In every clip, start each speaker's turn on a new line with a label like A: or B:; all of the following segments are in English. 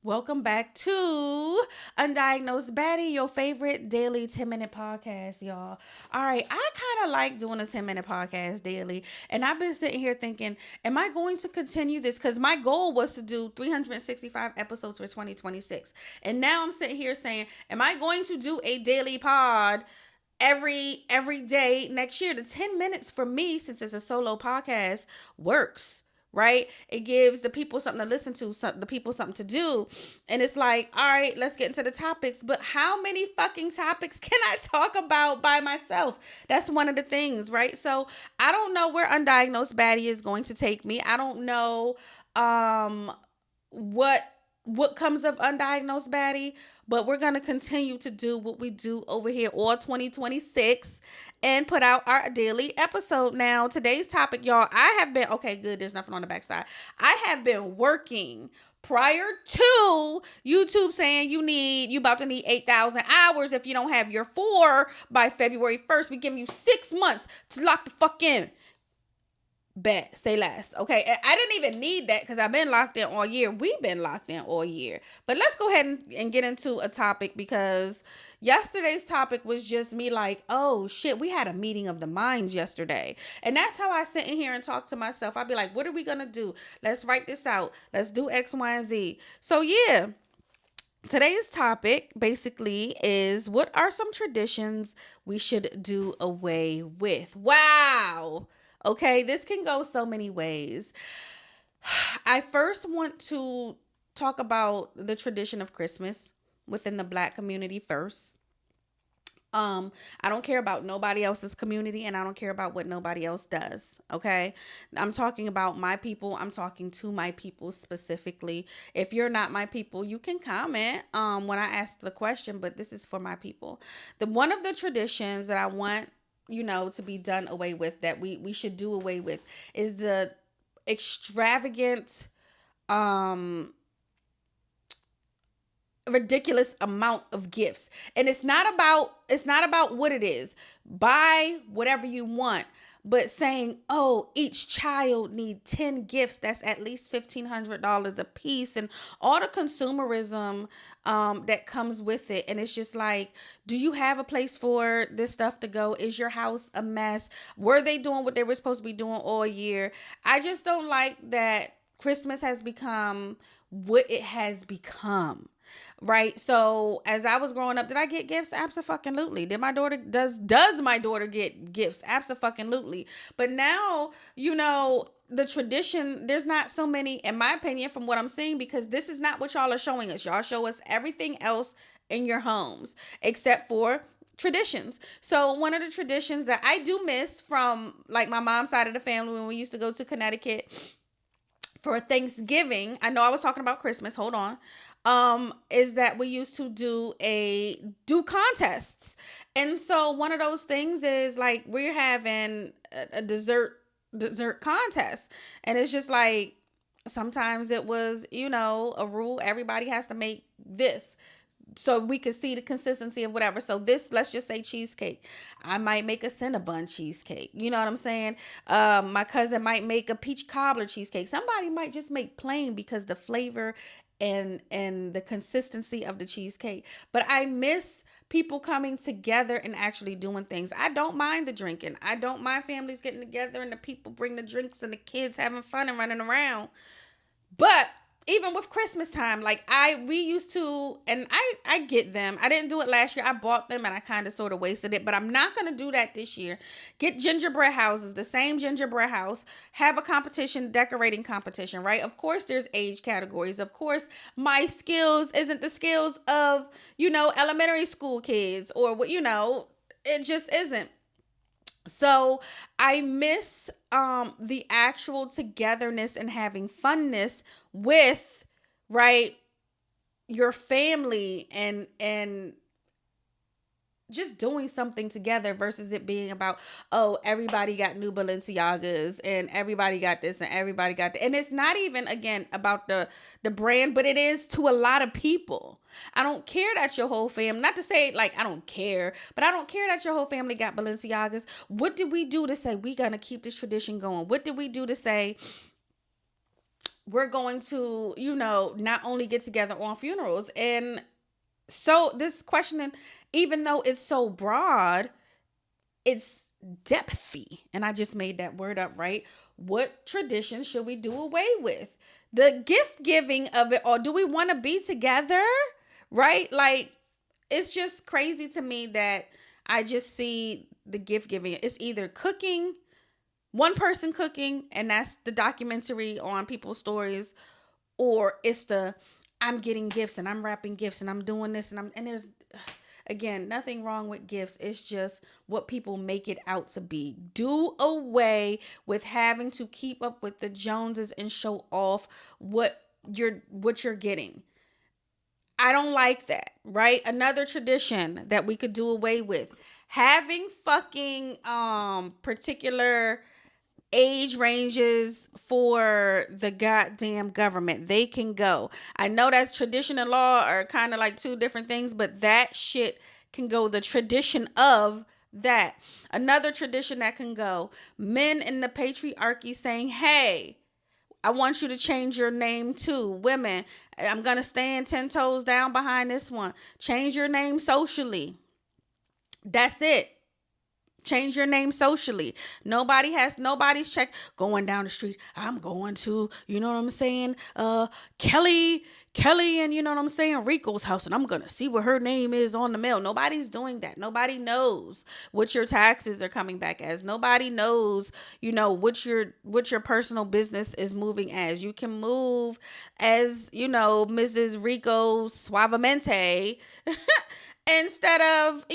A: Welcome back to Undiagnosed Baddie, your favorite daily 10-minute podcast, y'all. All right, I kind of like doing a 10-minute podcast daily. And I've been sitting here thinking, am I going to continue this? Because my goal was to do 365 episodes for 2026. And now I'm sitting here saying, am I going to do a daily pod every day next year? The 10 minutes for me, since it's a solo podcast, works, right? It gives the people something to listen to, the people something to do. And it's like, all right, let's get into the topics. But how many fucking topics can I talk about by myself? That's one of the things, right? So I don't know where Undiagnosed Baddie is going to take me. I don't know um what comes of Undiagnosed Baddie, but we're going to continue to do what we do over here all 2026 and put out our daily episode. Now, today's topic, y'all, I have been, okay, good, there's nothing on the backside. I have been working prior to YouTube saying you about to need 8,000 hours if you don't have your 4 by February 1st. We give you 6 months to lock the fuck in. Bet, say less. Okay, I didn't even need that because I've been locked in all year. We've been locked in all year. But let's go ahead and get into a topic, because yesterday's topic was just me like, oh shit, we had a meeting of the minds yesterday. And that's how I sit in here and talk to myself. I'd be like, what are we gonna do? Let's write this out. Let's do X, Y, and Z. So yeah. Today's topic basically is, what are some traditions we should do away with? Wow. Okay, this can go so many ways. I first want to talk about the tradition of Christmas within the Black community first. I don't care about nobody else's community, and I don't care about what nobody else does. Okay. I'm talking about my people. I'm talking to my people specifically. If you're not my people, you can comment when I ask the question, but this is for my people. The one of the traditions that I want, to be done away with, that we should do away with, is the extravagant ridiculous amount of gifts. And it's not about what it is. Buy whatever you want, but saying, oh, each child need 10 gifts, that's at least $1,500 a piece, and all the consumerism that comes with it. And it's just like, do you have a place for this stuff to go? Is your house a mess? Were they doing what they were supposed to be doing all year? I just don't like that Christmas has become what it has become. Right. So as I was growing up, did I get gifts? Absolutely. Did my daughter does my daughter get gifts? Absolutely. But now, the tradition, there's not so many, in my opinion, from what I'm seeing, because this is not what y'all are showing us. Y'all show us everything else in your homes except for traditions. So one of the traditions that I do miss from, like, my mom's side of the family, when we used to go to Connecticut for Thanksgiving, I know I was talking about Christmas, hold on, is that we used to do contests. And so one of those things is, like, we're having a dessert contest. And it's just like, sometimes it was, a rule, everybody has to make this, so we could see the consistency of whatever. So this, let's just say cheesecake. I might make a Cinnabon cheesecake. You know what I'm saying? My cousin might make a peach cobbler cheesecake. Somebody might just make plain, because the flavor and the consistency of the cheesecake. But I miss people coming together and actually doing things. I don't mind the drinking. I don't mind families getting together and the people bring the drinks and the kids having fun and running around. But even with Christmas time, like, we used to, and I get them. I didn't do it last year. I bought them and I kind of sort of wasted it, but I'm not going to do that this year. Get gingerbread houses, the same gingerbread house, have a competition, decorating competition, right? Of course, there's age categories. Of course, my skills isn't the skills of, elementary school kids, or what, it just isn't. So I miss the actual togetherness and having funness with, right, your family, and just doing something together, versus it being about, oh, everybody got new Balenciagas and everybody got this and everybody got that. And it's not even, again, about the brand, but it is to a lot of people. I don't care that your whole family, not to say, like, I don't care, but I don't care that your whole family got Balenciagas. What did we do to say we gonna keep this tradition going? What did we do to say we're going to, not only get together on funerals. And so this question, even though it's so broad, it's depthy. And I just made that word up, right? What tradition should we do away with? The gift giving of it, or do we want to be together? Right? Like, it's just crazy to me that I just see the gift giving. It's either cooking, one person cooking, and that's the documentary on people's stories, or it's the I'm getting gifts and I'm wrapping gifts and I'm doing this and there's, again, nothing wrong with gifts. It's just what people make it out to be. Do away with having to keep up with the Joneses and show off what you're getting. I don't like that, right? Another tradition that we could do away with, having fucking particular age ranges for the goddamn government. They can go. I know that's tradition and law are kind of like two different things, but that shit can go. The tradition of that. Another tradition that can go, men in the patriarchy saying, hey, I want you to change your name too. Women, I'm going to stand 10 toes down behind this one. Change your name socially. That's it. Change your name socially. Nobody's checked going down the street. I'm going to, you know what I'm saying? Kelly, and you know what I'm saying? Rico's house, and I'm going to see what her name is on the mail. Nobody's doing that. Nobody knows what your taxes are coming back as. Nobody knows, what your personal business is moving as. You can move as, Mrs. Rico Suavemente instead of,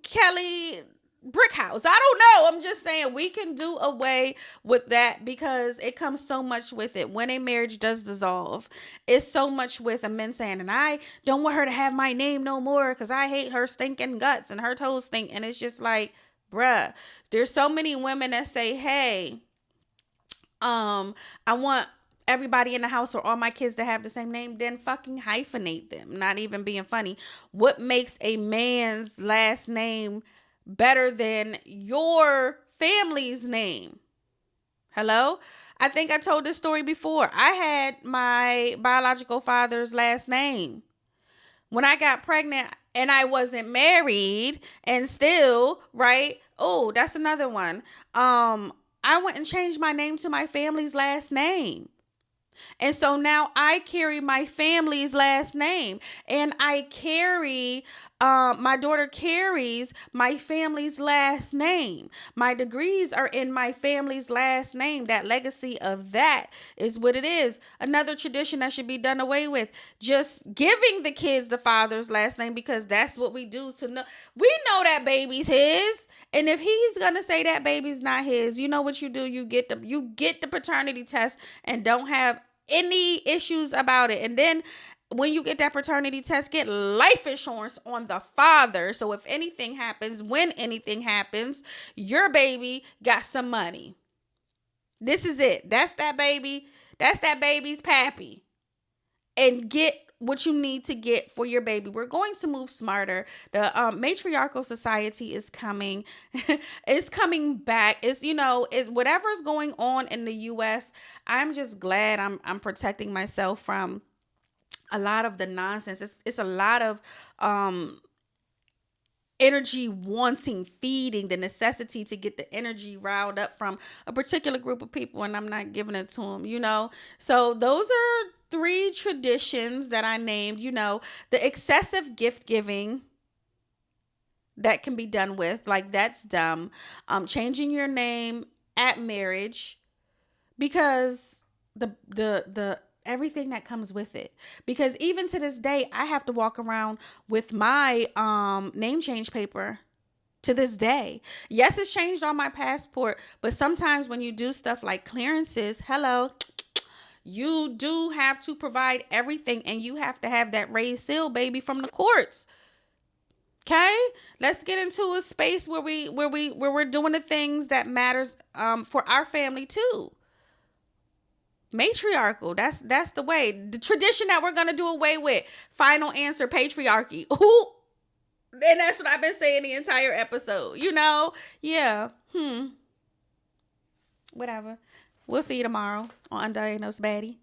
A: Kelly Brick House. I don't know. I'm just saying we can do away with that because it comes so much with it. When a marriage does dissolve, it's so much with a man saying, and I don't want her to have my name no more because I hate her stinking guts and her toes stink. And it's just like, bruh, there's so many women that say, hey, I want everybody in the house or all my kids to have the same name. Then fucking hyphenate them. Not even being funny. What makes a man's last name better than your family's name? Hello? I think I told this story before. I had my biological father's last name. When I got pregnant and I wasn't married and still, right? Oh, that's another one. I went and changed my name to my family's last name. And so now I carry my family's last name, and my daughter carries my family's last name. My degrees are in my family's last name. That legacy of that is what it is. Another tradition that should be done away with, just giving the kids the father's last name, because that's what we do to know. We know that baby's his. And if he's going to say that baby's not his, you know what you do? You get the paternity test and don't have any issues about it. And then when you get that paternity test, get life insurance on the father. So if anything happens, when anything happens, your baby got some money. This is it. That's that baby. That's that baby's pappy. And get what you need to get for your baby. We're going to move smarter. The matriarchal society is coming. It's coming back. It's whatever's going on in the US. I'm just glad I'm protecting myself from a lot of the nonsense. It's a lot of energy wanting, feeding, the necessity to get the energy riled up from a particular group of people, and I'm not giving it to them, So those are 3 traditions that I named, the excessive gift giving that can be done with, like that's dumb. Changing your name at marriage, because the everything that comes with it. Because even to this day, I have to walk around with my name change paper to this day. Yes, it's changed on my passport, but sometimes when you do stuff like clearances, hello, you do have to provide everything, and you have to have that raised seal, baby, from the courts. Okay, let's get into a space where we're doing the things that matters for our family too. Matriarchal, that's the way. The tradition that we're gonna do away with. Final answer: patriarchy. Ooh, and that's what I've been saying the entire episode. Yeah. Whatever. We'll see you tomorrow on Undiagnosed Baddie.